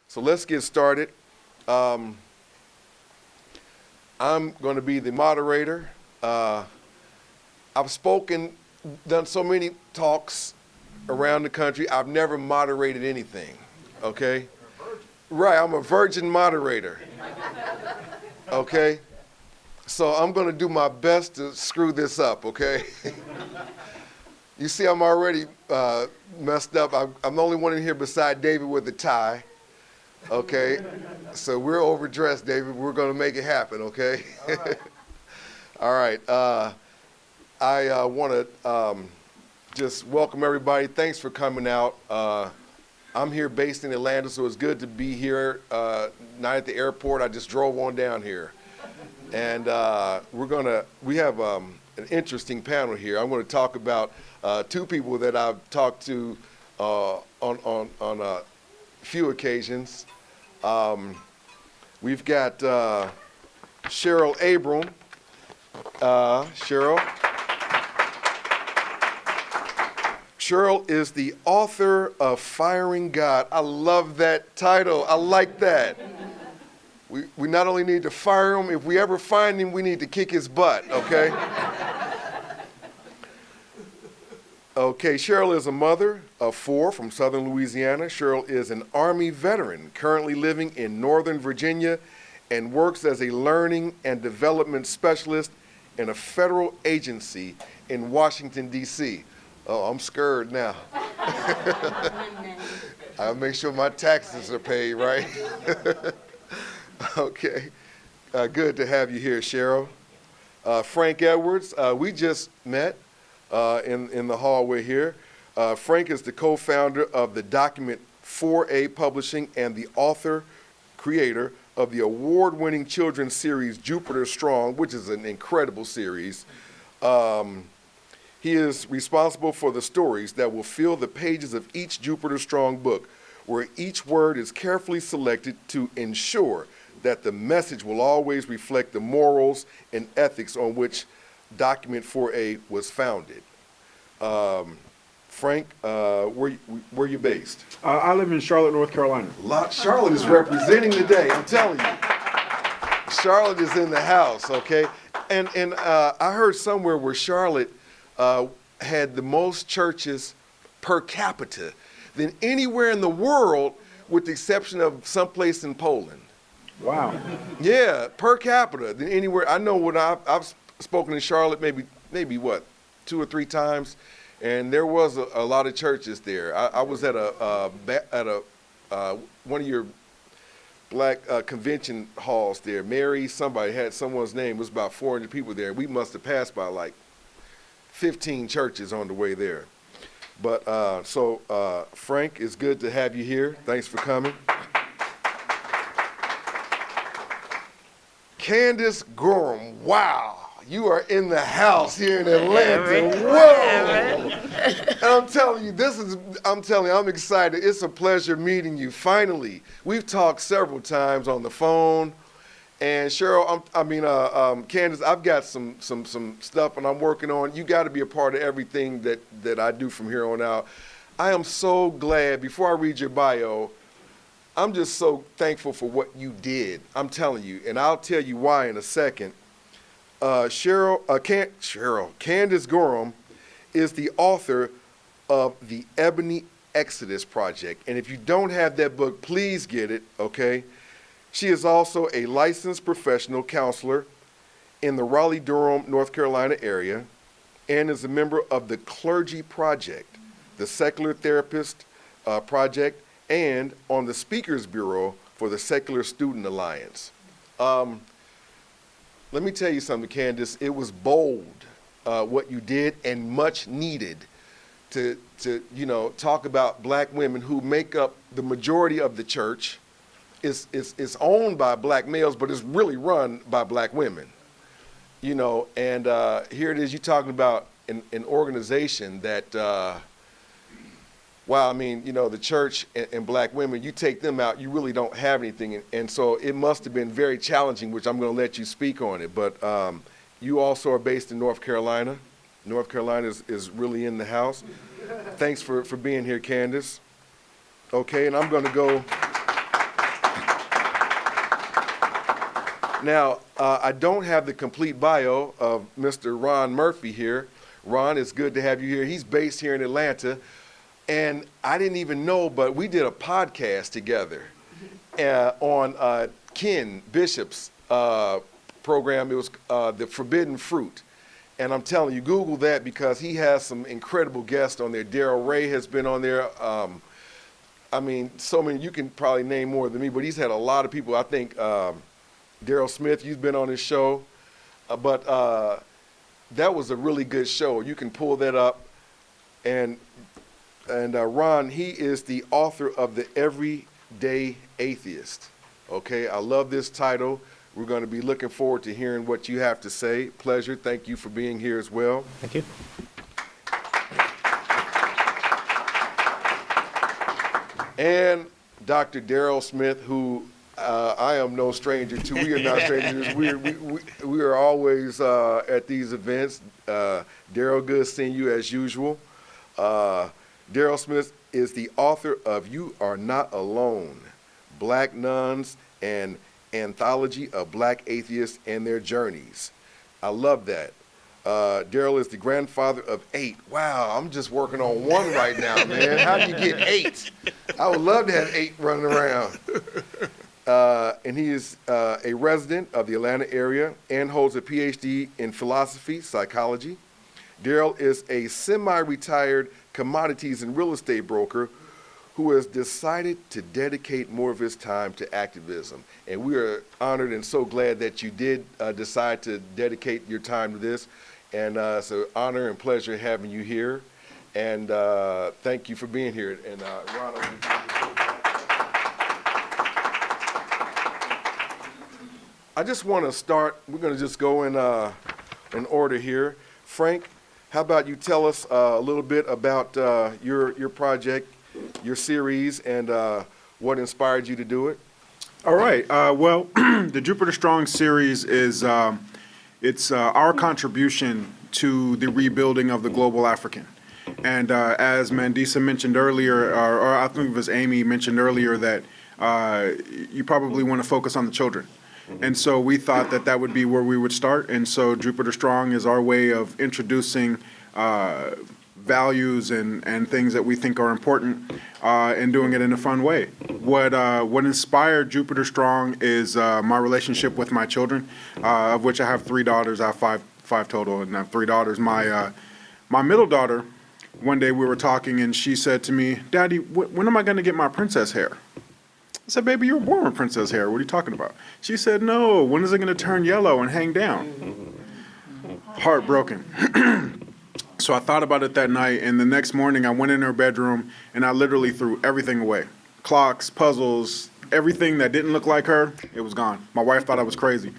So let's get started. I'm going to be the moderator. I've done so many talks around the country. I've never moderated anything, okay? Right, I'm a virgin moderator, okay? So I'm going to do my best to screw this up, okay? You see, I'm already messed up. I'm the only one in here beside David with a tie, okay? So we're overdressed, David. We're going to make it happen, okay? All right. I want to just welcome everybody. Thanks for coming out. I'm here based in Atlanta, so it's good to be here. Not at the airport. I just drove on down here. And we have an interesting panel here. I'm going to talk about two people that I've talked to on a few occasions. We've got Cheryl Abram. Cheryl is the author of Firing God. I love that title. I like that. We not only need to fire him, if we ever find him, we need to kick his butt, okay? Okay, Cheryl is a mother of 4 from southern Louisiana. Cheryl is an Army veteran currently living in Northern Virginia and works as a learning and development specialist in a federal agency in Washington, D.C. Oh, I'm scared now. I'll make sure my taxes are paid, right? Okay. Good to have you here, Cheryl. Frank Edwards, we just met in the hallway here. Frank is the co-founder of the Document 4A Publishing and the author, creator of the award-winning children's series Jupiter Strong, which is an incredible series. He is responsible for the stories that will fill the pages of each Jupiter Strong book, where each word is carefully selected to ensure that the message will always reflect the morals and ethics on which Document 4A was founded. Frank, where you based? I live in Charlotte, North Carolina. Charlotte is representing today, I'm telling you. Charlotte is in the house, okay? And I heard somewhere where Charlotte had the most churches per capita than anywhere in the world, with the exception of someplace in Poland. Wow. Yeah, per capita than anywhere. I know when I've spoken in Charlotte maybe what, 2 or 3 times, and there was a lot of churches there. I was at one of your black convention halls there. Somebody had someone's name. It was about 400 people there. We must have passed by like 15 churches on the way there. But Frank, it's good to have you here. Thanks for coming. Candace Gorham, wow, you are in the house here in Atlanta. Whoa! And I'm telling you, I'm excited. It's a pleasure meeting you, finally. We've talked several times on the phone. And Cheryl, Candace, I've got some stuff and I'm working on. You got to be a part of everything that I do from here on out. I am so glad, before I read your bio, I'm just so thankful for what you did. I'm telling you, and I'll tell you why in a second. Candace Gorham is the author of the Ebony Exodus Project. And if you don't have that book, please get it, okay? She is also a licensed professional counselor in the Raleigh-Durham, North Carolina area, and is a member of the Clergy Project, the Secular Therapist Project, and on the Speakers Bureau for the Secular Student Alliance. Let me tell you something, Candace. It was bold what you did, and much needed to talk about black women who make up the majority of the church. It's owned by black males, but it's really run by black women. And here it is, you're talking about an organization that, the church and black women, you take them out, you really don't have anything. And so it must have been very challenging, which I'm going to let you speak on it. But you also are based in North Carolina. North Carolina is really in the house. Thanks for being here, Candace. Okay, and I'm going to go. Now, I don't have the complete bio of Mr. Ron Murphy here. Ron, it's good to have you here. He's based here in Atlanta. And I didn't even know, but we did a podcast together on Ken Bishop's program. It was The Forbidden Fruit. And I'm telling you, Google that because he has some incredible guests on there. Darrell has been on there. I mean, so many, you can probably name more than me, but he's had a lot of people. I think Daryl Smith, you've been on his show. But that was a really good show. You can pull that up. And Ron, he is the author of The Everyday Atheist. Okay, I love this title. We're going to be looking forward to hearing what you have to say. Pleasure. Thank you for being here as well. Thank you. And Dr. Darrell Smith, who I am no stranger to. We are not strangers. We are always at these events. Daryl, good seeing you as usual. Darrell Smith is the author of You Are Not Alone, Black Nuns and Anthology of Black Atheists and Their Journeys. I love that. Daryl is the grandfather of 8. Wow, I'm just working on 1 right now, man. How do you get 8? I would love to have 8 running around. And he is a resident of the Atlanta area and holds a PhD in philosophy, psychology. Daryl is a semi-retired commodities and real estate broker who has decided to dedicate more of his time to activism. And we are honored and so glad that you did decide to dedicate your time to this. And it's an honor and pleasure having you here. And thank you for being here. And Ronald, I just want to start, we're going to just go in order here. Frank, how about you tell us a little bit about your project, your series, and what inspired you to do it? All right. Well, the Jupiter Strong series is it's our contribution to the rebuilding of the global African. And as Mandisa mentioned earlier, or I think it was Amy mentioned earlier, that you probably want to focus on the children. And so we thought that that would be where we would start. And so Jupiter Strong is our way of introducing values and things that we think are important and doing it in a fun way. What inspired Jupiter Strong is my relationship with my children, of which I have 3 daughters. I have five total, and I have 3 daughters. My middle daughter, one day we were talking, and she said to me, "Daddy, when am I going to get my princess hair?" I said, "Baby, you were born with princess hair. What are you talking about?" She said, "No, when is it going to turn yellow and hang down?" Heartbroken. So I thought about it that night, and the next morning I went in her bedroom, and I literally threw everything away. Clocks, puzzles, everything that didn't look like her, it was gone. My wife thought I was crazy.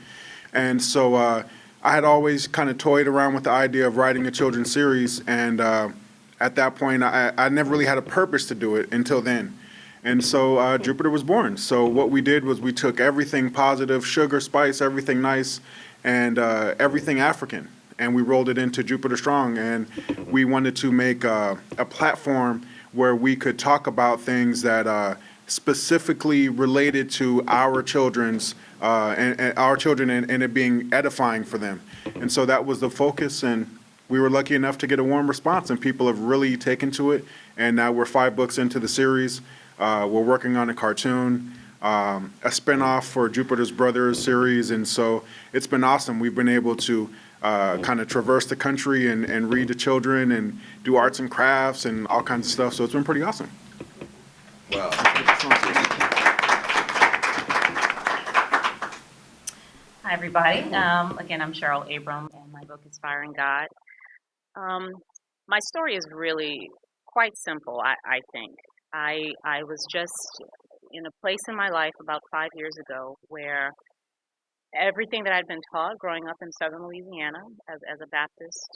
And so I had always kind of toyed around with the idea of writing a children's series, and at that point I never really had a purpose to do it until then. And so Jupiter was born. So what we did was we took everything positive, sugar, spice, everything nice, and everything African, and we rolled it into Jupiter Strong. And we wanted to make a platform where we could talk about things that specifically related to our children's and our children, and it being edifying for them. And so that was the focus, and we were lucky enough to get a warm response, and people have really taken to it. And now we're 5 books into the series. We're working on a cartoon, a spinoff for Jupiter's Brothers series, and so it's been awesome. We've been able to kind of traverse the country and read to children and do arts and crafts and all kinds of stuff, so it's been pretty awesome. Wow. Hi, everybody. Again, I'm Cheryl, Abram, and my book is Fire and God. My story is really quite simple, I think. I was just in a place in my life about 5 years ago where everything that I'd been taught growing up in southern Louisiana as a Baptist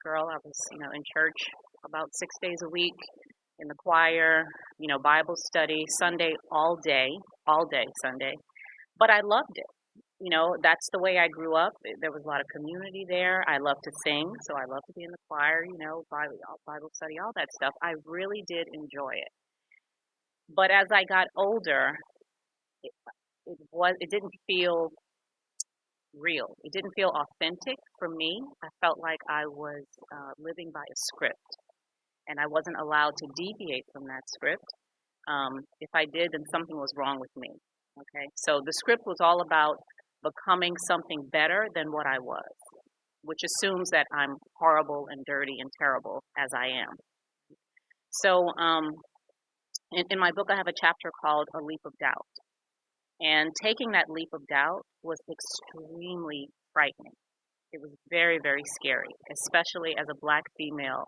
girl, I was, in church about 6 days a week, in the choir, Bible study, Sunday, all day Sunday. But I loved it. That's the way I grew up. There was a lot of community there. I love to sing, so I love to be in the choir, Bible study, all that stuff. I really did enjoy it. But as I got older, it didn't feel real. It didn't feel authentic for me. I felt like I was living by a script, and I wasn't allowed to deviate from that script. If I did, then something was wrong with me. Okay, so the script was all about becoming something better than what I was, which assumes that I'm horrible and dirty and terrible as I am. So in my book, I have a chapter called A Leap of Doubt. And taking that leap of doubt was extremely frightening. It was very, very scary, especially as a black female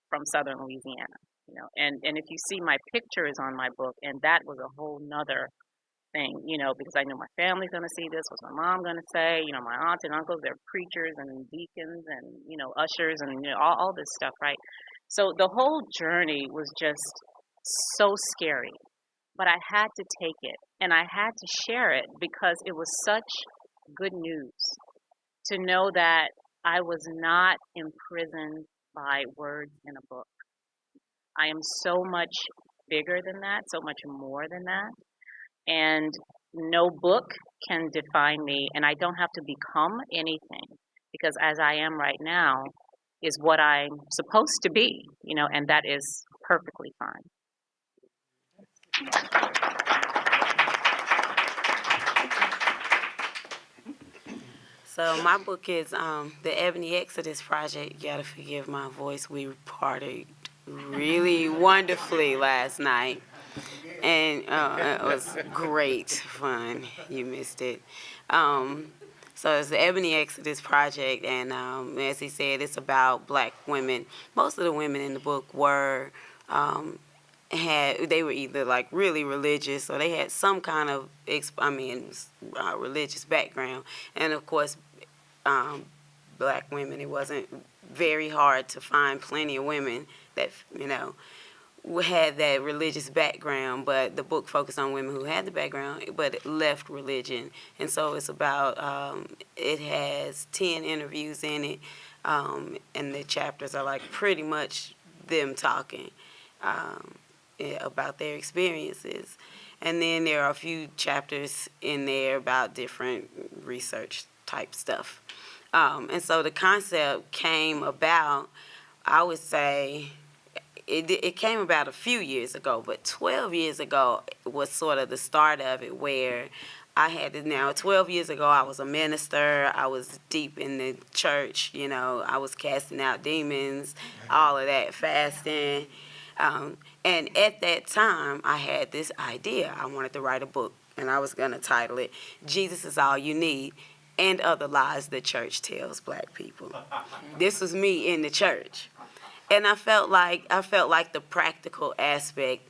from southern Louisiana. You know, and if you see, my picture is on my book, and that was a whole nother thing, you know, because I knew my family's going to see this. What's my mom going to say? You know, my aunts and uncles, they're preachers and deacons and, you know, ushers and, you know, all this stuff, right? So the whole journey was just so scary, but I had to take it and I had to share it because it was such good news to know that I was not imprisoned by words in a book. I am so much bigger than that, so much more than that. And no book can define me, and I don't have to become anything because as I am right now is what I'm supposed to be, you know, and that is perfectly fine. So my book is the Ebony Exodus Project. You gotta forgive my voice. We partied really wonderfully last night, and it was great fun. You missed it. So it's the Ebony Exodus Project, and as he said, it's about black women. Most of the women in the book were they were either like really religious or they had some kind of religious background, and of course black women, it wasn't very hard to find plenty of women that, you know, had that religious background, but the book focused on women who had the background but it left religion. And so it's about it has 10 interviews in it, and the chapters are like pretty much them talking about their experiences. And then there are a few chapters in there about different research type stuff. And so the concept came about, I would say, it came about a few years ago, but 12 years ago was sort of the start of it, where I had to, now 12 years ago I was a minister, I was deep in the church, you know, I was casting out demons, all of that, fasting. And at that time, I had this idea. I wanted to write a book, and I was going to title it, Jesus is All You Need, and Other Lies the Church Tells Black People. This was me in the church. And I felt like the practical aspect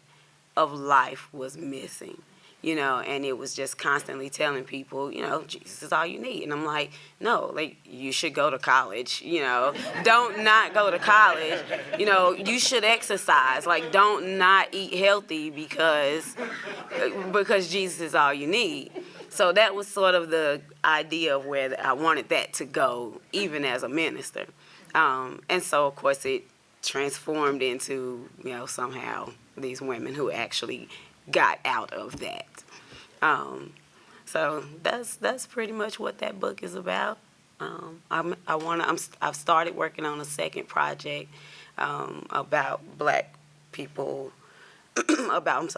of life was missing, you know, and it was just constantly telling people, you know, Jesus is all you need. And I'm like, no, like, you should go to college, you know. Don't not go to college. You know, you should exercise. Like, don't not eat healthy because Jesus is all you need. So that was sort of the idea of where I wanted that to go, even as a minister. And so, of course, it transformed into, you know, somehow these women who actually got out of that. So that's pretty much what that book is about. I've started working on a second project about black people, about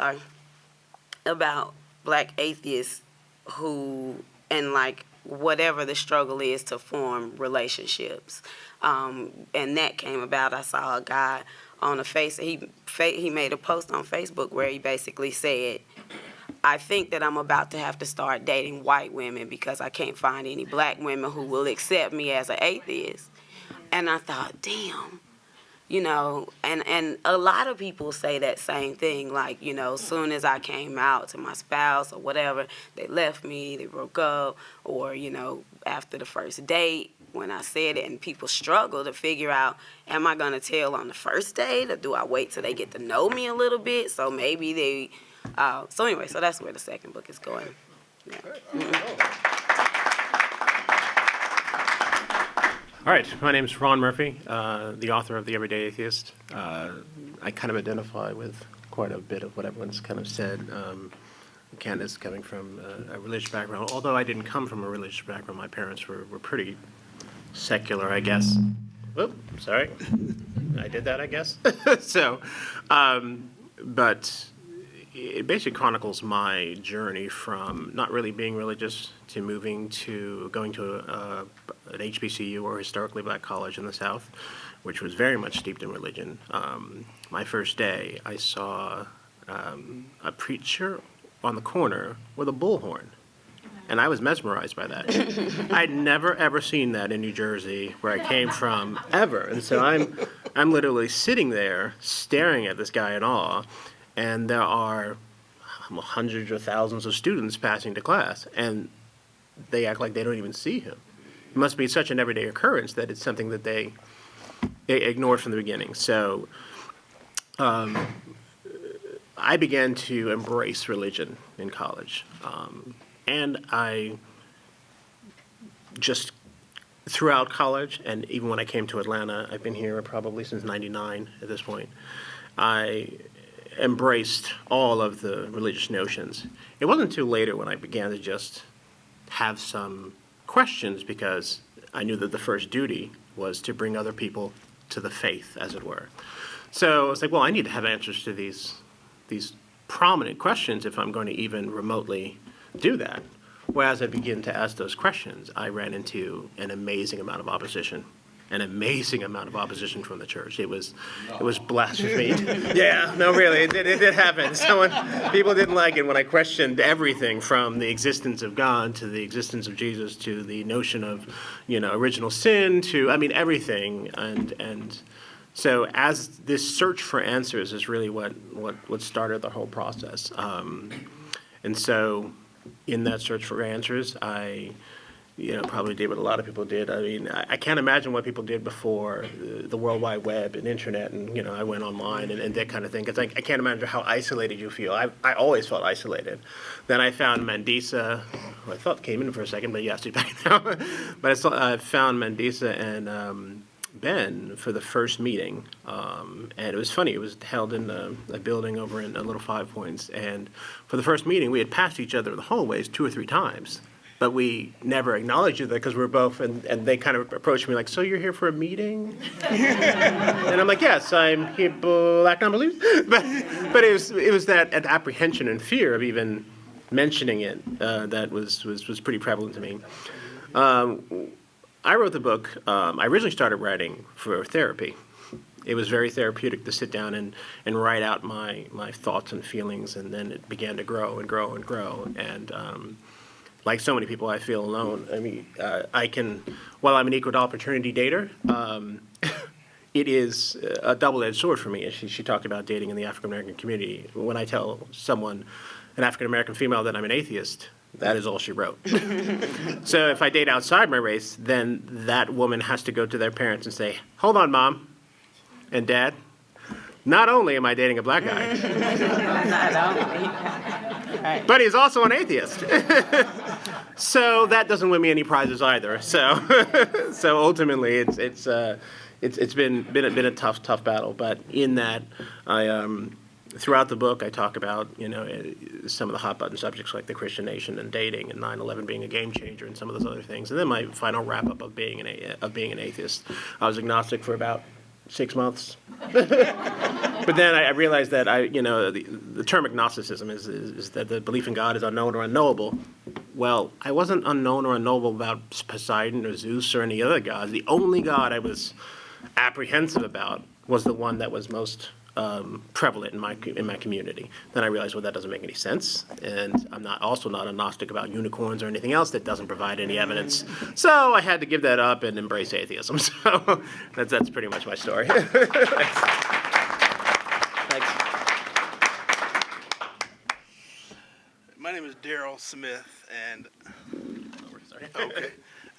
black atheists who, and like whatever the struggle is to form relationships. And that came about, I saw a guy on he made a post on Facebook where he basically said, I think that I'm about to have to start dating white women because I can't find any black women who will accept me as an atheist. And I thought, damn, you know, and a lot of people say that same thing, like, you know, as soon as I came out to my spouse or whatever, they left me, they broke up, or, you know, after the first date, when I said it, and people struggle to figure out, am I going to tell on the first date, or do I wait till they get to know me a little bit? So maybe they, so anyway, so that's where the second book is going. Yeah. All right, my name is Ron Murphy, the author of The Everyday Atheist. I kind of identify with quite a bit of what everyone's kind of said. Candace coming from a religious background. Although I didn't come from a religious background, my parents were pretty secular, I guess. Oop, sorry. I did that, I guess. So, but it basically chronicles my journey from not really being religious to moving to going to an HBCU, or historically black college in the South, which was very much steeped in religion. My first day, I saw a preacher on the corner with a bullhorn. And I was mesmerized by that. I'd never, ever seen that in New Jersey, where I came from, ever. And so I'm literally sitting there staring at this guy in awe, and there are hundreds or thousands of students passing to class, and they act like they don't even see him. It must be such an everyday occurrence that it's something that they ignored from the beginning. So I began to embrace religion in college. And I just, throughout college, and even when I came to Atlanta, I've been here probably since '99 at this point, I embraced all of the religious notions. It wasn't until later when I began to just have some questions, because I knew that the first duty was to bring other people to the faith, as it were. So it's like, well, I need to have answers to these prominent questions if I'm going to even remotely do that. Well, as I began to ask those questions, I ran into an amazing amount of opposition. An amazing amount of opposition from the church. It was blasphemy. Yeah, no, really, it did happen. People didn't like it when I questioned everything from the existence of God to the existence of Jesus to the notion of, original sin to, everything. And so as this search for answers is really what started the whole process. And so in that search for answers, I probably did what a lot of people did. I can't imagine what people did before the World Wide Web and internet, and I went online and that kind of thing. Because I can't imagine how isolated you feel. I always felt isolated. Then I found Mandisa, who I thought came in for a second, but yes, he's back now. But I found Mandisa and Ben for the first meeting, and it was funny. It was held in a building over in Little Five Points, and for the first meeting, we had passed each other in the hallways 2 or 3 times. But we never acknowledged each other because we were both, and they kind of approached me like, so you're here for a meeting? And I'm like, yes, I'm here, black non-believers. But it was that apprehension and fear of even mentioning it that was pretty prevalent to me. I wrote the book, I originally started writing for therapy. It was very therapeutic to sit down and write out my thoughts and feelings, and then it began to grow and grow and grow. And like so many people, I feel alone. While I'm an equal opportunity dater, it is a double-edged sword for me. She talked about dating in the African-American community. When I tell someone, an African-American female, that I'm an atheist, that is all she wrote. So if I date outside my race, then that woman has to go to their parents and say, hold on, Mom and Dad, not only am I dating a black guy, but he's also an atheist. So that doesn't win me any prizes either. So ultimately, it's been a tough battle. But in that, throughout the book, I talk about some of the hot button subjects like the Christian nation and dating and 9/11 being a game changer and some of those other things. And then my final wrap up of being an atheist. I was agnostic for about 6 months. But then I realized that the term agnosticism is that the belief in God is unknown or unknowable. Well, I wasn't unknown or unknowable about Poseidon or Zeus or any other gods. The only God I was apprehensive about was the one that was most prevalent in my community. Then I realized, well, that doesn't make any sense, and I'm also not a Gnostic about unicorns or anything else that doesn't provide any evidence. So I had to give that up and embrace atheism. So that's pretty much my story. Thanks. My name is Daryl Smith, and okay,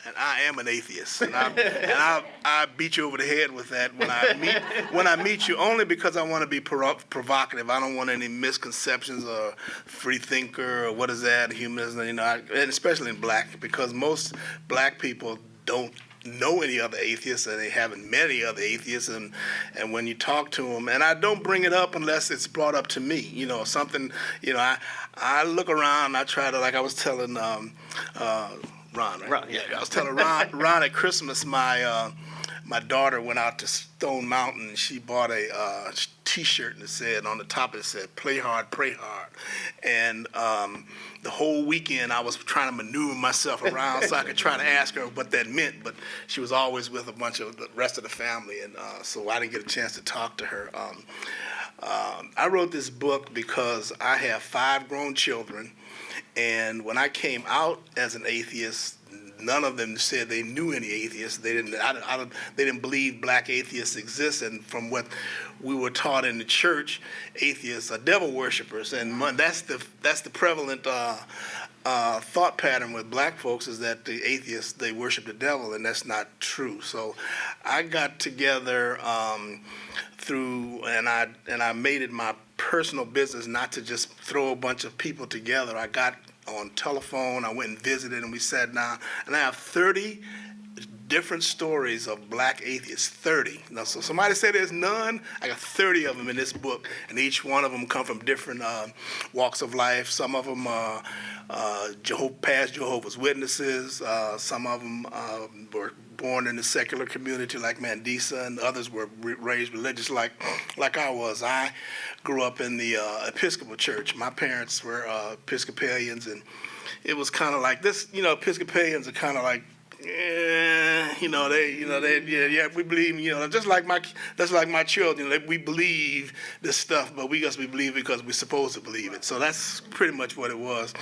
and I am an atheist, and I beat you over the head with that when I meet you, only because I want to be provocative. I don't want any misconceptions or free thinker or what is that, humanism, and especially in black, because most black people don't know any other atheists, and they haven't met any other atheists, and when you talk to them, and I don't bring it up unless it's brought up to me, something, I look around, I try to, like I was telling Ron, right? Ron, yeah. I was telling Ron at Christmas, my daughter went out to Stone Mountain, and she bought a T-shirt, and it said, on the top it said, "Play hard, pray hard," and the whole weekend I was trying to maneuver myself around so I could try to ask her what that meant, but she was always with a bunch of the rest of the family, and so I didn't get a chance to talk to her. I wrote this book because I have 5 grown children, and when I came out as an atheist, none of them said they knew any atheists. They didn't believe black atheists exist, and from what we were taught in the church, atheists are devil worshippers, and that's the prevalent thought pattern with black folks, is that the atheists, they worship the devil, and that's not true. So I got together and I made it my personal business not to just throw a bunch of people together. I got on telephone, I went and visited, and we sat down, and I have 30 different stories of black atheists, 30. Now, so somebody say there's none, I got 30 of them in this book, and each one of them come from different walks of life. Some of them are past Jehovah's Witnesses, some of them were born in the secular community like Mandisa, and others were raised religious like I was. I grew up in the Episcopal Church. My parents were Episcopalians, and it was kind of like this. Episcopalians are kind of like, we believe, just like my children, we believe this stuff, but we just believe it because we're supposed to believe it. So that's pretty much what it was.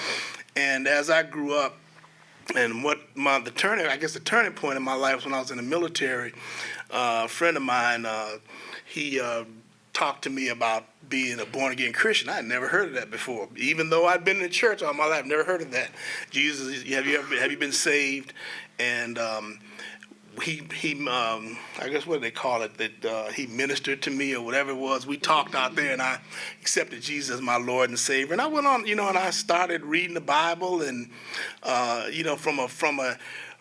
And as I grew up, and the turning point in my life was when I was in the military. A friend of mine, he talked to me about being a born-again Christian. I had never heard of that before. Even though I'd been in the church all my life, never heard of that. Jesus, have you been saved? And he I guess what do they call it, that he ministered to me or whatever it was. We talked out there, and I accepted Jesus as my Lord and Savior. And I went on, and I started reading the Bible, and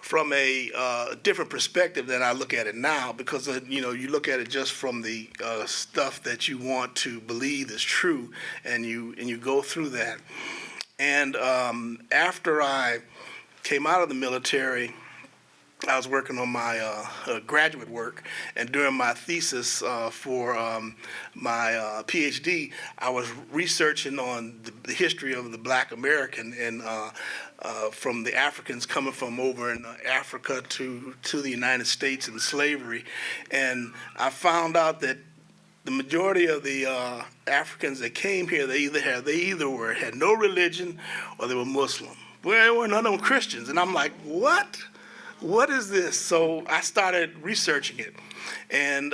from a different perspective than I look at it now, because you look at it just from the stuff that you want to believe is true, and you go through that. And after I came out of the military, I was working on my graduate work, and during my thesis for my PhD, I was researching on the history of the Black American, and from the Africans coming from over in Africa to the United States and slavery. And I found out that the majority of the Africans that came here, they either had no religion or they were Muslim. Well, there were none of them Christians. And I'm like, what? What is this? So I started researching it. And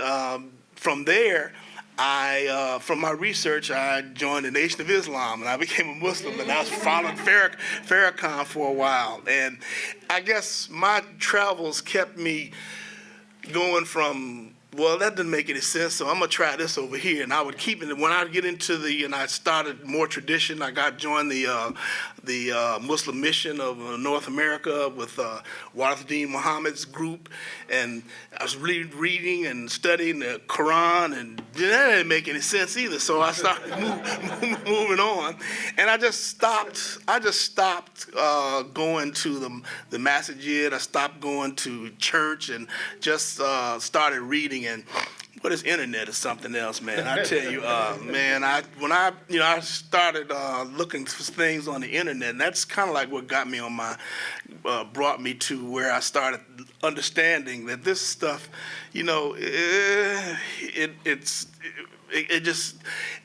from there, from my research, I joined the Nation of Islam, and I became a Muslim, and I was following Farrakhan for a while. And I guess my travels kept me going from, well, that didn't make any sense, so I'm going to try this over here. And I would keep it. When I get into and I started more tradition, I joined the Muslim mission of North America with Warathdin Muhammad's group. And I was reading and studying the Quran, and that didn't make any sense either. So I started moving on. And I just stopped going to the masjid. I stopped going to church and just started reading. And what is internet is something else, man. I tell you, man, when I started looking for things on the internet, and that's kind of like what got me on brought me to where I started understanding that this stuff, it just,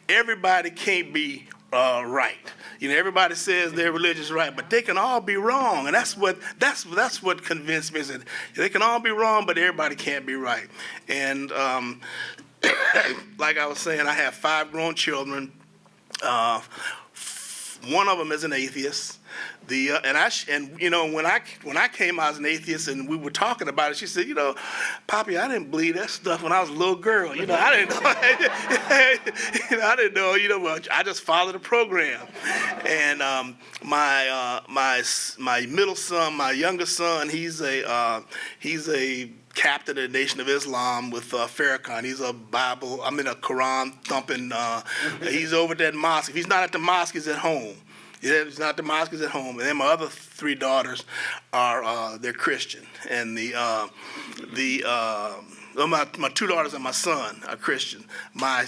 everybody can't be right. Everybody says their religion's right, but they can all be wrong, and that's what convinced me, is that they can all be wrong, but everybody can't be right. And like I was saying, I have 5 grown children. one of them is an atheist. And you know, when I came out as an atheist and we were talking about it, she said, you know, Poppy, I didn't believe that stuff when I was a little girl. You know, I didn't know. You know, I didn't know. You know, well, I just followed the program. And my middle son, my youngest son, he's a captain of the Nation of Islam with Farrakhan. He's a Quran thumping. He's over at that mosque. If he's not at the mosque, he's at home. Yeah, he's not at the mosque, he's at home. And then my other 3 daughters are they're Christian, and my 2 daughters and my son are Christian. My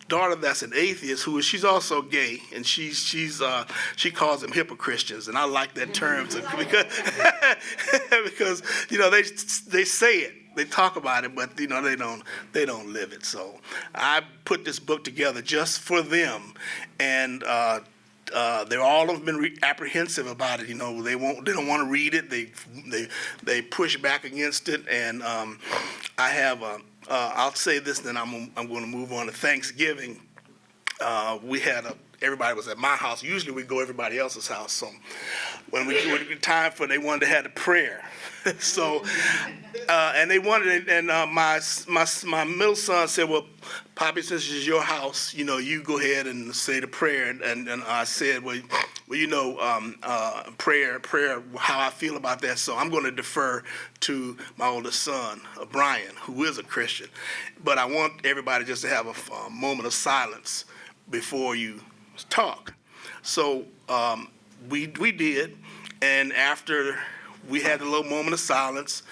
daughter that's an atheist, she's also gay, and she calls them hypocristians, and I like that term because you know they say it. They talk about it, but you know they don't live it. So I put this book together just for them, and they're all have been apprehensive about it. You know, they don't want to read it. They push back against it, and I have I'll say this, then I'm going to move on to Thanksgiving. Everybody was at my house. Usually we go to everybody else's house. So when they wanted to have the prayer. So, and they wanted, and my middle son said, well, Poppy, since it's your house, you know, you go ahead and say the prayer. And I said, well, you know, prayer, how I feel about that. So I'm going to defer to my oldest son, Brian, who is a Christian. But I want everybody just to have a moment of silence before you talk. So we did, and after we had a little moment of silence,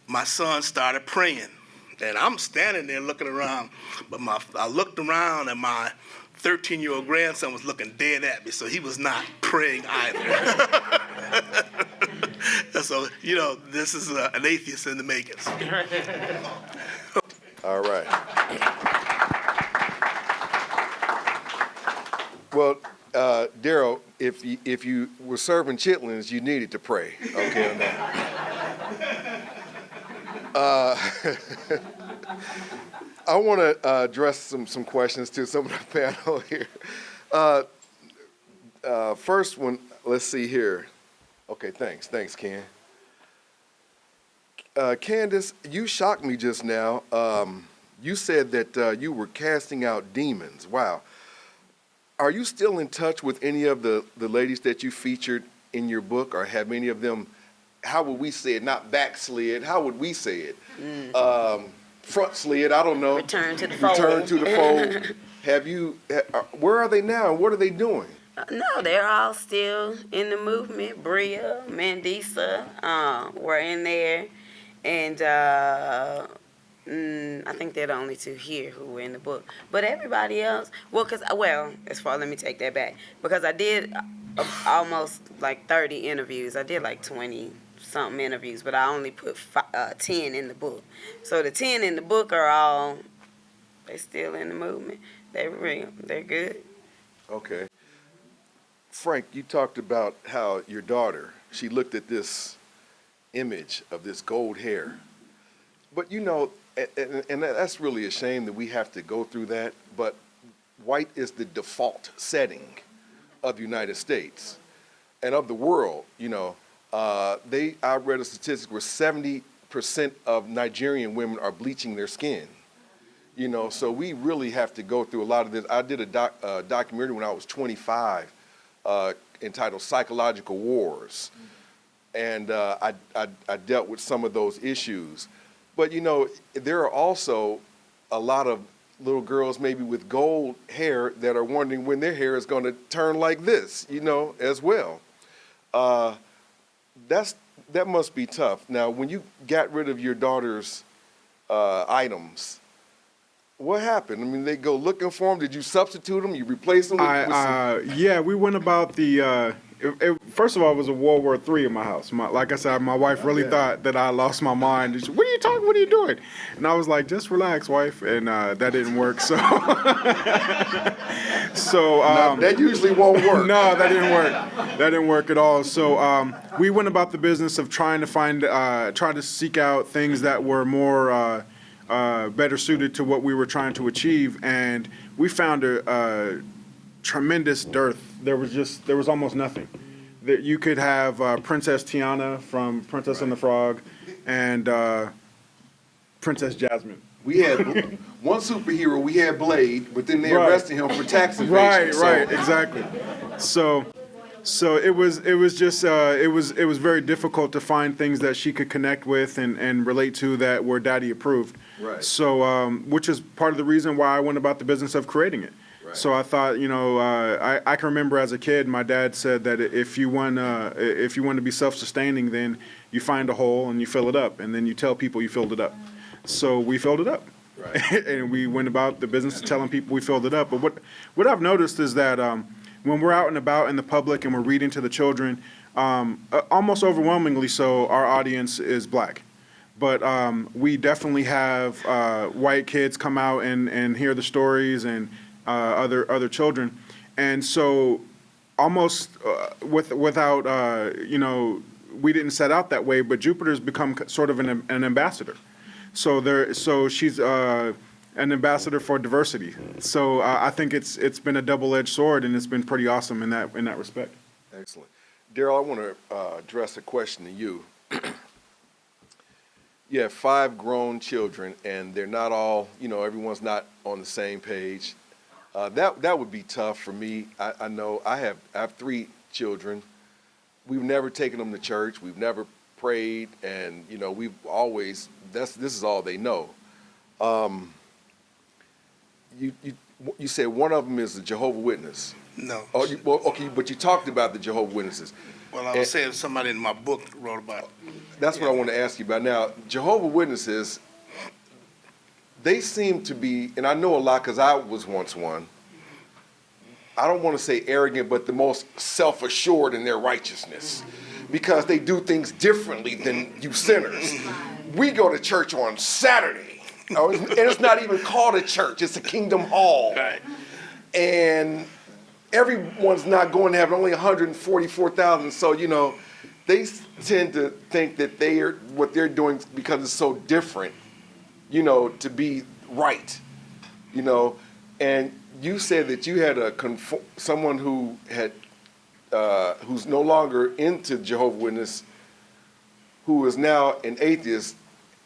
my son started praying. And I'm standing there looking around, but I looked around and my 13-year-old grandson was looking dead at me, so he was not praying either. So, you know, this is an atheist in the makings. All right. Well, Daryl, if you were serving chitlins, you needed to pray. Okay, on that. I want to address some questions to some of the panel here. First one, let's see here. Okay, thanks, Ken. Candace, you shocked me just now. You said that you were casting out demons. Wow. Are you still in touch with any of the ladies that you featured in your book, or have any of them, how would we say it, not backslid, how would we say it? Front slid, I don't know. Return to the fold. Return to the fold. Where are they now, and what are they doing? No, they're all still in the movement. Bria, Mandisa were in there, and I think they're the only 2 here who were in the book. But everybody else, let me take that back. Because I did almost like 30 interviews. I did like 20-something interviews, but I only put 10 in the book. So the 10 in the book are they're still in the movement. They're real. They're good. Okay. Frank, you talked about how your daughter, she looked at this image of this gold hair. But you know, and that's really a shame that we have to go through that, but white is the default setting of the United States and of the world. You know, I read a statistic where 70% of Nigerian women are bleaching their skin. You know, so we really have to go through a lot of this. I did a documentary when I was 25 entitled Psychological Wars, and I dealt with some of those issues. But, you know, there are also a lot of little girls maybe with gold hair that are wondering when their hair is going to turn like this, you know, as well. That must be tough. Now, when you got rid of your daughter's items, what happened? I mean, they go looking for them. Did you substitute them? You replace them? Yeah, we went about the... first of all, it was a World War III in my house. Like I said, my wife really thought that I lost my mind. She said, what are you talking? What are you doing? And I was like, just relax, wife. And that didn't work. So, that usually won't work. No, that didn't work. That didn't work at all. So we went about the business of trying to seek out things that were more better suited to what we were trying to achieve. And we found a tremendous dearth there was almost nothing. You could have Princess Tiana from Princess and the Frog, and Princess Jasmine. We had one superhero. We had Blade, but then they Right. arrested him for tax evasion. Right, so- right, exactly. So it was very difficult to find things that she could connect with and relate to that were Daddy approved. Right. So which is part of the reason why I went about the business of creating it. Right. So I thought, I can remember as a kid, my dad said that if you want to be self-sustaining, then you find a hole and you fill it up, and then you tell people you filled it up. So we filled it up. Right. And we went about the business of telling people we filled it up. But what I've noticed is that when we're out and about in the public and we're reading to the children, almost overwhelmingly so, our audience is black. But we definitely have white kids come out and hear the stories, and other children. And so almost without, we didn't set out that way, but Jupiter's become sort of an ambassador. So she's an ambassador for diversity. So I think it's been a double-edged sword, and it's been pretty awesome in that respect. Excellent. Daryl, I want to address a question to you. You have 5 grown children, and they're not all, everyone's not on the same page. That would be tough for me. I know I have 3 children. We've never taken them to church. We've never prayed, and we've always this is all they know. You said one of them is a Jehovah's Witness. No. Oh, okay, but you talked about the Jehovah's Witnesses. Well, I was saying somebody in my book wrote about it. That's what I want to ask you about. Now, Jehovah's Witnesses, they seem to be, and I know a lot because I was once one, I don't want to say arrogant, but the most self-assured in their righteousness because they do things differently than you sinners. We go to church on Saturday, and it's not even called a church, it's a kingdom hall. Right. And everyone's not going to heaven, only 144,000. So, they tend to think that what they're doing because it's so different, to be right, And you said that you had someone who had, who's no longer into Jehovah's Witness, who is now an atheist.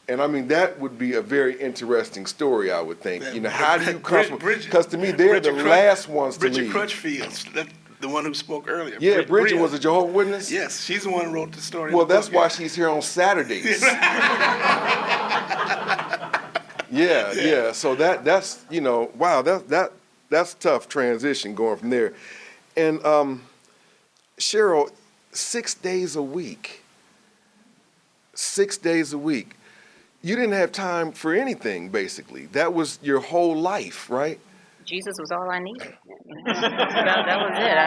And I mean, that would be a very interesting story, I would think. How do you come from, because to me, they're the last ones to leave. Bridget Crutchfield, the one who spoke earlier. Yeah, Bridget was a Jehovah's Witness? Yes, she's the one who wrote the story. Well, that's why she's here on Saturdays. Yeah. So that's wow, that's tough transition going from there. And Cheryl, 6 days a week. 6 days a week. You didn't have time for anything, basically. That was your whole life, right? Jesus was all I needed. That was it.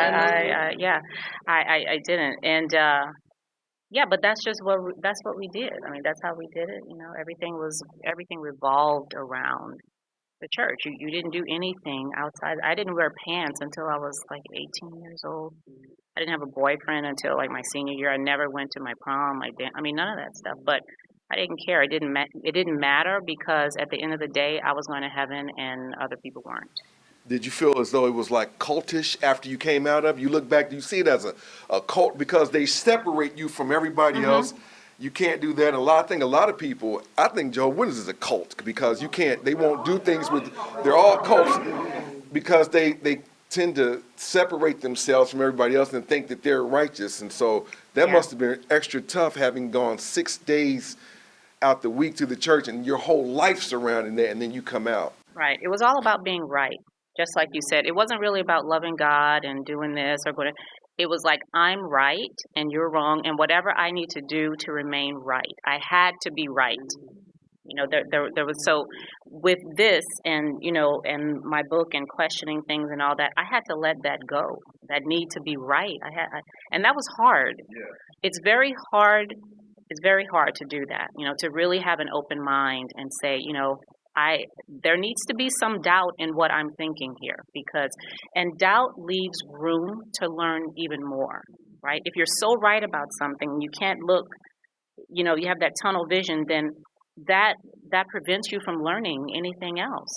I didn't, and but that's what we did. I mean, that's how we did it. Everything revolved around the church. You didn't do anything outside. I didn't wear pants until I was like 18 years old. I didn't have a boyfriend until like my senior year. I never went to my prom. None of that stuff. But I didn't care. It didn't matter because at the end of the day, I was going to heaven and other people weren't. Did you feel as though it was like cultish after you came out of it? You look back, do you see it as a cult because they separate you from everybody else? You can't do that. And I think Jehovah's Witnesses is a cult because they won't do things they're all cults because they tend to separate themselves from everybody else and think that they're righteous. And so that must have been extra tough having gone 6 days out the week to the church and your whole life surrounding that, and then you come out. Right. It was all about being right. Just like you said, it wasn't really about loving God and doing this or whatever. It was like, I'm right and you're wrong, and whatever I need to do to remain right. I had to be right. There was, so with this and my book and questioning things and all that, I had to let that go. That need to be right. And that was hard. Yeah. It's very hard. It's very hard to do that, to really have an open mind and say, there needs to be some doubt in what I'm thinking here and doubt leaves room to learn even more, right? If you're so right about something, you can't look, you have that tunnel vision, then that prevents you from learning anything else,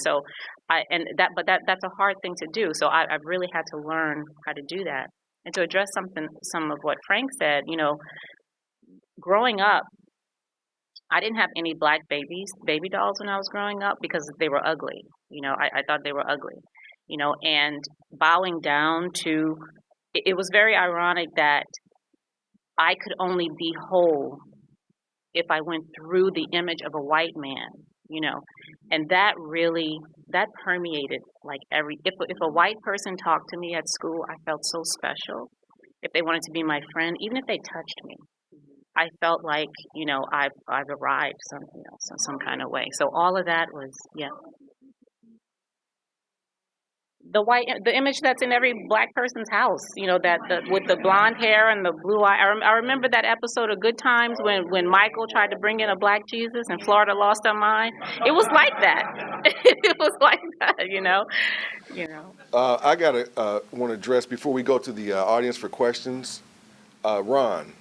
So That's a hard thing to do. So I've really had to learn how to do that. And to address some of what Frank said, growing up, I didn't have any black baby dolls when I was growing up because they were ugly. I thought they were ugly. And bowing down to, it was very ironic that I could only be whole if I went through the image of a white man, and that permeated like if a white person talked to me at school, I felt so special. If they wanted to be my friend, even if they touched me, I felt like, I've arrived some kind of way. So all of that was, yeah. The image that's in every black person's house, with the blonde hair and the blue eye. I remember that episode of Good Times when Michael tried to bring in a black Jesus and Florida lost her mind. It was like that. It was like that, I want to address before we go to the audience for questions. Ron,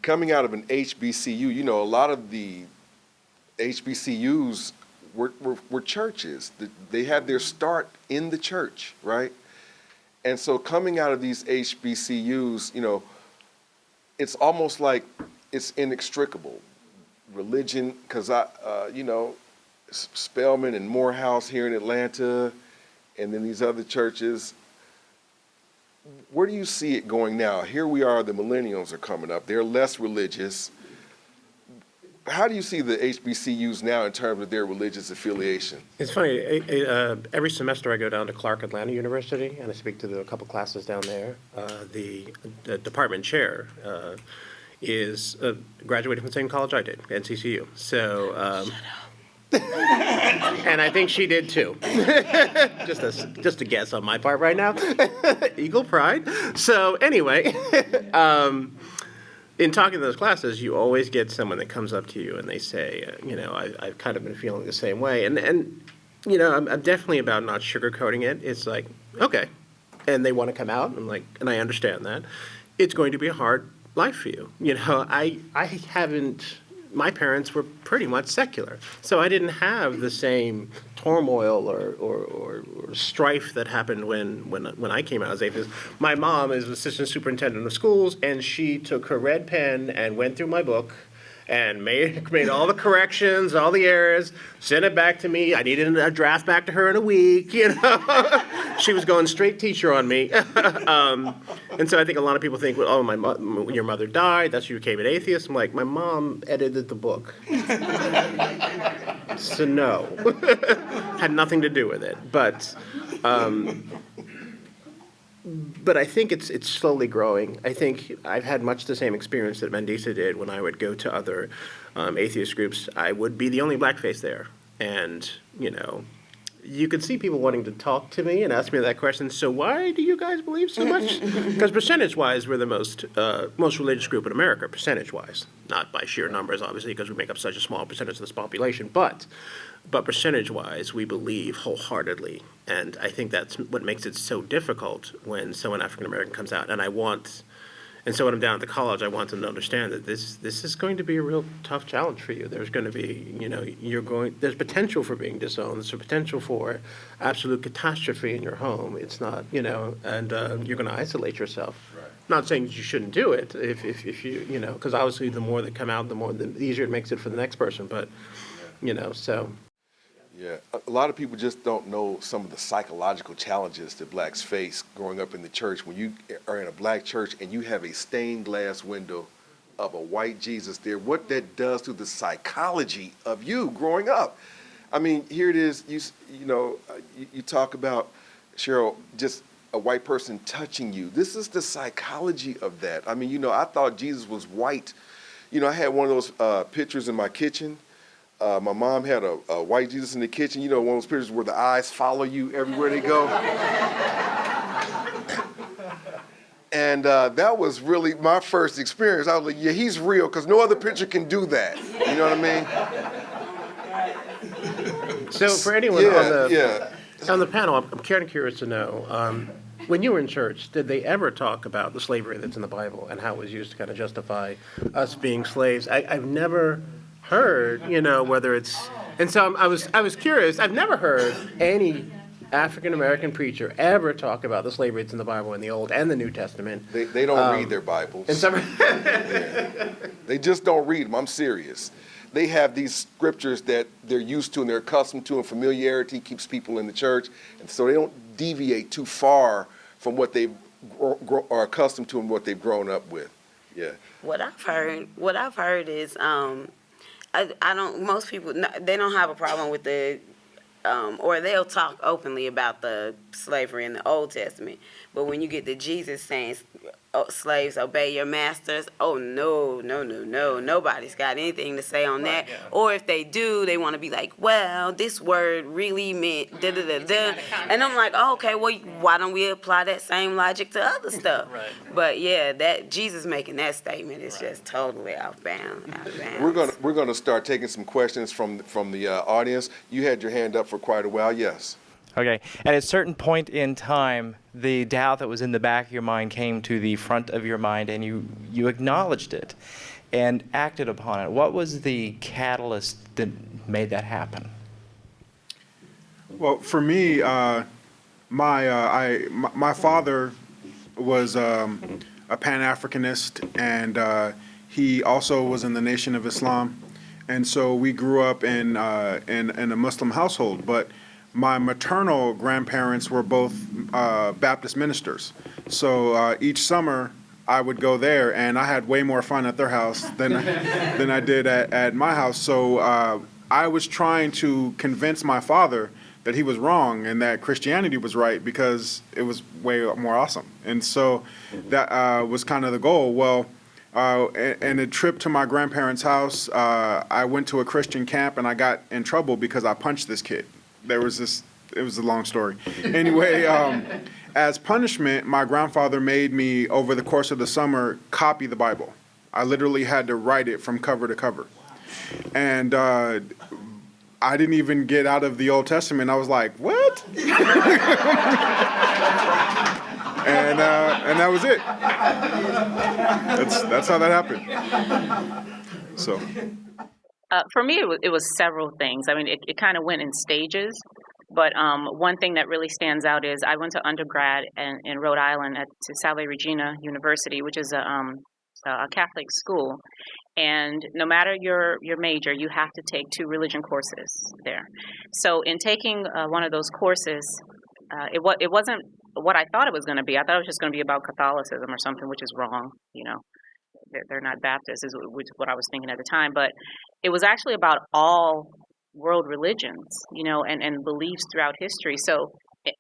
coming out of an HBCU, a lot of the HBCUs were churches. They had their start in the church, right? And so coming out of these HBCUs, it's almost like it's inextricable. Religion, because Spelman and Morehouse here in Atlanta, and then these other churches. Where do you see it going now? Here we are, the millennials are coming up. They're less religious. How do you see the HBCUs now in terms of their religious affiliation? It's funny. Every semester I go down to Clark Atlanta University, and I speak to a couple classes down there. The department chair is graduated from the same college I did, NCCU. So, and I think she did too. just a guess on my part right now. Eagle pride. So anyway. In talking to those classes, you always get someone that comes up to you and they say, I've kind of been feeling the same way. And I'm definitely about not sugarcoating it. It's like, okay. And they want to come out. And I understand that. It's going to be a hard life for you. My parents were pretty much secular. So I didn't have the same turmoil or strife that happened when I came out as atheist. My mom is assistant superintendent of schools, and she took her red pen and went through my book and made all the corrections, all the errors, sent it back to me. I needed a draft back to her in a week, She was going straight teacher on me. And so I think a lot of people think, well, your mother died, that's why you became an atheist. I'm like, my mom edited the book. So no. Had nothing to do with it. But I think it's slowly growing. I think I've had much the same experience that Mandisa did when I would go to other atheist groups. I would be the only black face there. And, you could see people wanting to talk to me and ask me that question. So why do you guys believe so much? Because percentage-wise, we're the most religious group in America, percentage-wise. Not by sheer numbers, obviously, because we make up such a small percentage of this population. But percentage-wise, we believe wholeheartedly. And I think that's what makes it so difficult when someone African-American comes out. And so when I'm down at the college, I want them to understand that this is going to be a real tough challenge for you. There's going to be, there's potential for being disowned. There's a potential for absolute catastrophe in your home. It's not, and you're going to isolate yourself. Right. Not saying that you shouldn't do it if you, because obviously the more that come out, the easier it makes it for the next person. But, so. Yeah, a lot of people just don't know some of the psychological challenges that blacks face growing up in the church. When you are in a black church and you have a stained glass window of a white Jesus there, what that does to the psychology of you growing up. I mean, here it is, you talk about, Cheryl, just a white person touching you. This is the psychology of that. I mean, I thought Jesus was white. I had one of those pictures in my kitchen. My mom had a white Jesus in the kitchen. One of those pictures where the eyes follow you everywhere they go. And that was really my first experience. I was like, yeah, he's real, because no other picture can do that. You know what I mean? So for anyone on the panel, I'm kind of curious to know, when you were in church, did they ever talk about the slavery that's in the Bible and how it was used to kind of justify us being slaves? I've never heard, whether it's And so I was curious. I've never heard any African American preacher ever talk about the slavery that's in the Bible in the Old and the New Testament. They don't read their Bibles. And some, Yeah. They just don't read them. I'm serious. They have these scriptures that they're used to and they're accustomed to, and familiarity keeps people in the church, and so they don't deviate too far from what they are accustomed to and what they've grown up with. Yeah. What I've heard is I don't. Most people they don't have a problem with the. Or they'll talk openly about the slavery in the Old Testament. But when you get to Jesus saying, slaves, obey your masters, oh, no. Nobody's got anything to say on that. Yeah. Or if they do, they want to be like, well, this word really meant da-da-da-da. And I'm like, oh, okay, well, why don't we apply that same logic to other stuff? Right. But, yeah, that Jesus making that statement is just totally out of bounds. We're gonna start taking some questions from the audience. You had your hand up for quite a while. Yes. Okay. At a certain point in time, the doubt that was in the back of your mind came to the front of your mind, and you acknowledged it and acted upon it. What was the catalyst that made that happen? Well, for me, my father was a Pan-Africanist, and he also was in the Nation of Islam, and so we grew up in a Muslim household. But my maternal grandparents were both Baptist ministers, so each summer I would go there, and I had way more fun at their house than I did at my house. So I was trying to convince my father that he was wrong and that Christianity was right because it was way more awesome. And so that was kind of the goal. Well, in a trip to my grandparents' house, I went to a Christian camp and I got in trouble because I punched this kid. It was a long story. Anyway, as punishment, my grandfather made me, over the course of the summer, copy the Bible. I literally had to write it from cover to cover. And I didn't even get out of the Old Testament. I was like, what? And that was it. That's how that happened. So. For me, it was several things. I mean, it kind of went in stages. But one thing that really stands out is I went to undergrad in Rhode Island to Salve Regina University, which is a Catholic school. And no matter your major, you have to take 2 religion courses there. So in taking one of those courses, it wasn't what I thought it was going to be. I thought it was just going to be about Catholicism or something, which is wrong. You know, they're not Baptists, which is what I was thinking at the time. But it was actually about all world religions, you know, and beliefs throughout history. So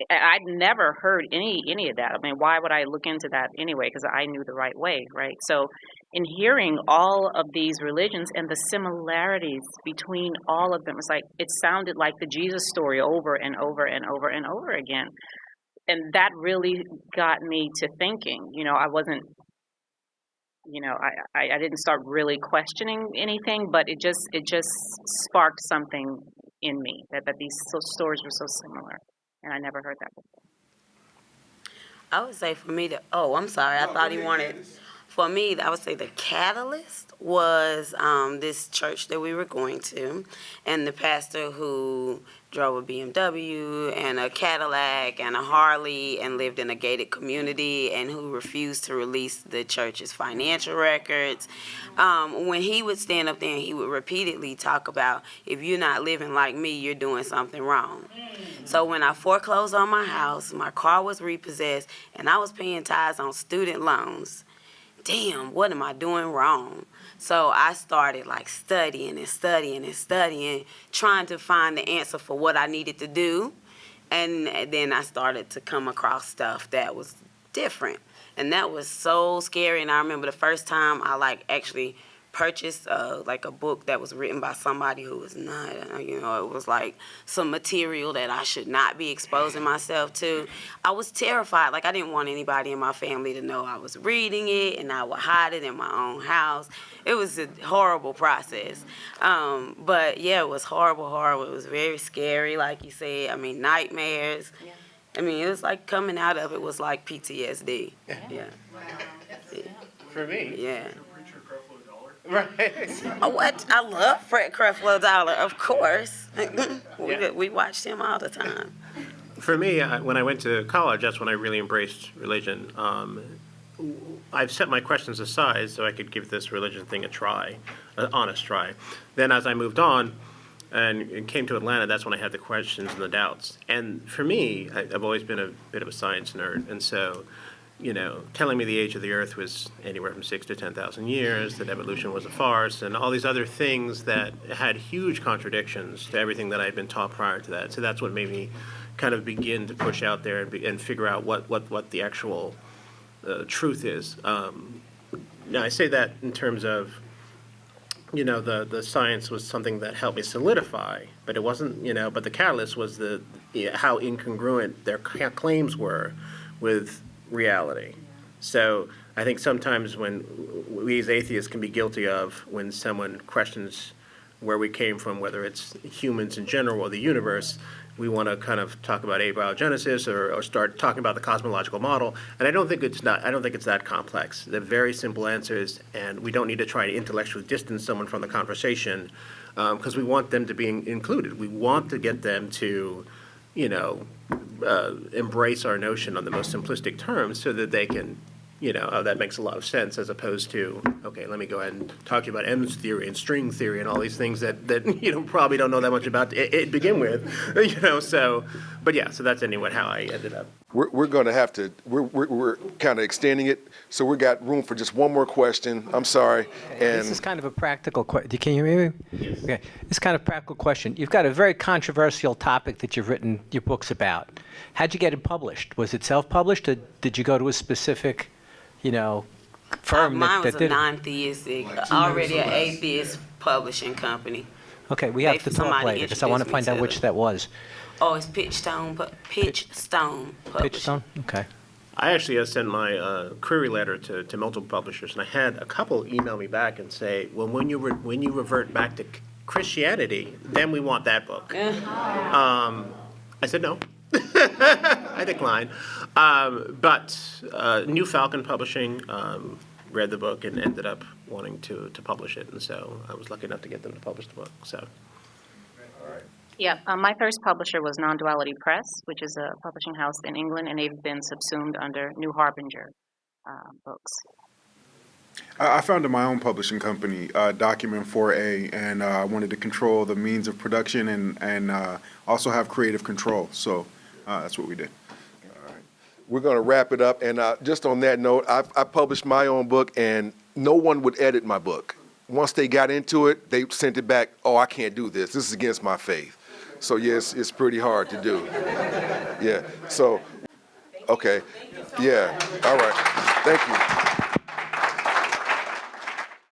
I'd never heard any of that. I mean, why would I look into that anyway? Because I knew the right way, right? So in hearing all of these religions and the similarities between all of them, it's like it sounded like the Jesus story over and over and over and over again. And that really got me to thinking. You know, I wasn't, you know, I didn't start really questioning anything, but it just sparked something in me that these stories were so similar. And I never heard that before. I would say for me, I'm sorry. I thought he wanted. For me, I would say the catalyst was this church that we were going to, and the pastor who drove a BMW and a Cadillac and a Harley and lived in a gated community and who refused to release the church's financial records. When he would stand up there and he would repeatedly talk about, if you're not living like me, you're doing something wrong. So when I foreclosed on my house, my car was repossessed, and I was paying tithes on student loans. Damn, what am I doing wrong? So I started like studying, trying to find the answer for what I needed to do. And then I started to come across stuff that was different. And that was so scary. And I remember the first time I actually purchased a book that was written by somebody who was not, it was like some material that I should not be exposing myself to. I was terrified. I didn't want anybody in my family to know I was reading it, and I would hide it in my own house. It was a horrible process. But yeah, it was horrible. It was very scary, like you said. I mean, nightmares. Yeah. I mean, it was like coming out of it was like PTSD. Yeah. For me. Yeah. Right. What? I love Fred Creflo Dollar, of course. Yeah. We watched him all the time. For me, when I went to college, that's when I really embraced religion. I've set my questions aside so I could give this religion thing a try, an honest try. Then as I moved on and came to Atlanta, that's when I had the questions and the doubts. And for me, I've always been a bit of a science nerd. And so, telling me the age of the Earth was anywhere from 6,000 to 10,000 years, that evolution was a farce, and all these other things that had huge contradictions to everything that I'd been taught prior to that. So that's what made me kind of begin to push out there and figure out what the actual truth is. Now, I say that in terms of, the science was something that helped me solidify, but it wasn't, but the catalyst was how incongruent their claims were with reality. So I think sometimes when we as atheists can be guilty of when someone questions where we came from, whether it's humans in general or the universe, we want to kind of talk about abiogenesis or start talking about the cosmological model. And I don't think it's that complex. The very simple answers, and we don't need to try to intellectually distance someone from the conversation because we want them to be included. We want to get them to, embrace our notion on the most simplistic terms so that they can, that makes a lot of sense, as opposed to, okay, let me go ahead and talk to you about M's theory and string theory and all these things that probably don't know that much about to begin with, so, but yeah, so that's anyway how I ended up. We're going to have to, we're kind of extending it, so we got room for just one more question. I'm sorry. This is kind of a practical question. Can you hear me? Yes. Okay. This is kind of a practical question. You've got a very controversial topic that you've written your books about. How'd you get it published? Was it self-published, or did you go to a specific, firm Mine was that did a it? non-theistic, already an atheist publishing company. Okay, we have They- to talk somebody later because I want to introduced me find out to which it. that was. Oh, it's Pitchstone Publishing. Pitchstone? Okay. I actually sent my query letter to multiple publishers, and I had a couple email me back and say, well, when you revert back to Christianity, then we want that book. I said no. I declined. But New Falcon Publishing read the book and ended up wanting to publish it, and so I was lucky enough to get them to publish the book. So. Yeah, my first publisher was Non-Duality Press, which is a publishing house in England, and they've been subsumed under New Harbinger books. I founded my own publishing company, Document 4A, and I wanted to control the means of production and also have creative control. So that's what we did. We're going to wrap it up. And just on that note, I published my own book, and no one would edit my book. Once they got into it, they sent it back. Oh, I can't do this. This is against my faith. So, yes, it's pretty hard to do. Yeah. So, okay. Yeah. All right. Thank you.